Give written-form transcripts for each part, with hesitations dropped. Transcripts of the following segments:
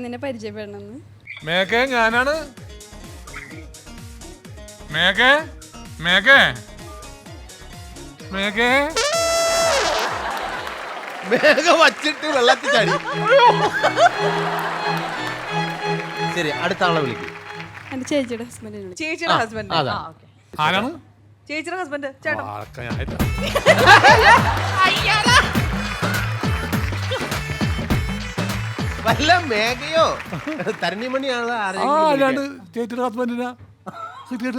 നിന്നെ പരിചയപ്പെടണമെന്ന്. മേഘേ ഞാനാണ്. മേഘേ മേഘേ മേഘേ മേഘ വച്ചിട്ട് വെള്ളത്തിൽ ചാടി. ശരി, അടുത്ത ആളെ വിളിക്കും. എന്റെ ചേച്ചിയുടെ ഹസ്ബൻഡിനെ. ചേച്ചിയുടെ ഹസ്ബൻഡ്. ആരാണ്? ചേച്ചിയുടെ ഹസ്ബൻഡ്. ചേട്ടൻ വല്ല മേഘയോ തരണിമണിയാണ് അല്ലാണ്ട് ചേച്ചിയുടെ ഹസ്ബൻഡിനാ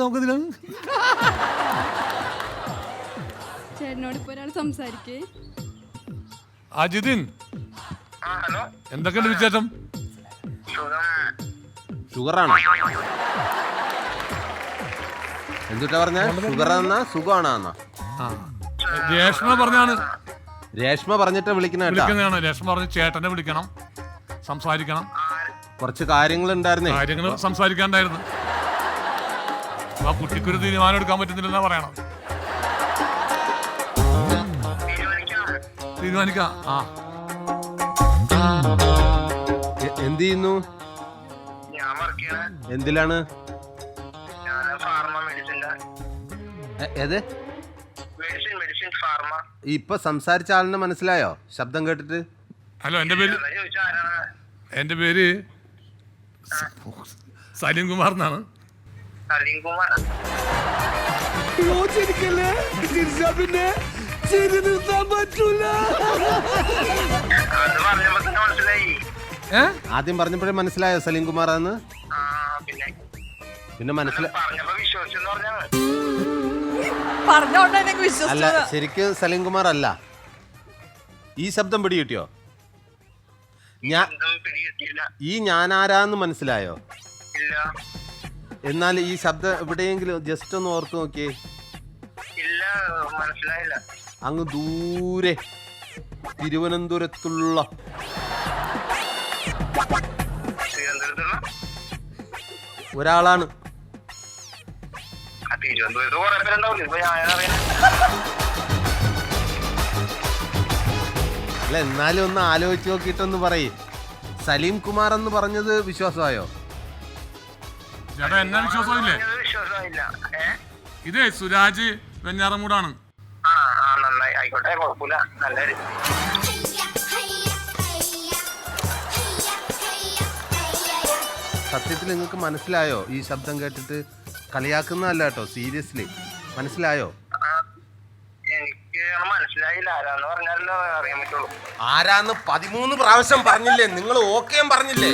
നമുക്കതിനാണ്. ചേട്ടനോട് ഇപ്പൊ ഒരാൾ സംസാരിക്കേ. അജിതിൻ, എന്തൊക്കെയുണ്ട് വിശേഷം? ഷുഗറാണ്. എന്തുട്ടാ പറഞ്ഞ? ഷുഗറാന്നാ സുഖമാണാന്നാ? രേഷ്മ പറഞ്ഞാണ്. രേഷ്മ പറഞ്ഞിട്ട് വിളിക്കുന്നതാണ്. രേഷ്മ പറഞ്ഞ് ചേട്ടനെ വിളിക്കണം, സംസാരിക്കണം. കുറച്ച് കാര്യങ്ങൾ ഉണ്ടായിരുന്നേ. കാര്യങ്ങൾ സംസാരിക്കാണ്ടായിരുന്നു. ആ കുട്ടിക്കൊരു തീരുമാനം എടുക്കാൻ പറ്റുന്നില്ലെന്നാ പറയണം. തീരുമാനിക്കാം. എന്ത് ചെയ്യുന്നു? എന്തിലാണ്? ഏത്? ഇപ്പൊ സംസാരിച്ച ആളിനെ മനസ്സിലായോ ശബ്ദം കേട്ടിട്ട്? ഹലോ, എന്റെ പേര് സലീം കുമാർ എന്നാണ്. ആദ്യം പറഞ്ഞപ്പോഴേ മനസ്സിലായോ സലീം കുമാർ ആന്ന്? പിന്നെ അല്ല, ശരിക്കും സലീം കുമാർ അല്ല. ഈ ശബ്ദം പിടി കിട്ടിയോ? ഈ ഞാനാരാന്ന് മനസ്സിലായോ? എന്നാൽ ഈ ശബ്ദം എവിടെയെങ്കിലും ജസ്റ്റ് ഒന്ന് ഓർത്ത് നോക്കിയേ. അങ്ങ് ദൂരെ തിരുവനന്തപുരത്തുള്ള ഒരാളാണ്. അല്ല, എന്നാലും ഒന്ന് ആലോചിച്ച് നോക്കിയിട്ടൊന്ന് പറയേ. സലീം കുമാർ എന്ന് പറഞ്ഞത് വിശ്വാസമായോ? ചേട്ടാ, എന്നാ വിശ്വാസമില്ലേ? ഇതേ സുരാജ് വെഞ്ഞാറമൂടാണ്. സത്യത്തിൽ നിങ്ങൾക്ക് മനസ്സിലായോ? ഈ ശബ്ദം കേട്ടിട്ട് കളിയാക്കുന്നതല്ല കേട്ടോ, സീരിയസ്ലി. മനസ്സിലായോ? ആരാന്ന് 13 പ്രാവശ്യം പറഞ്ഞില്ലേ നിങ്ങൾ? ഓക്കെയും പറഞ്ഞില്ലേ?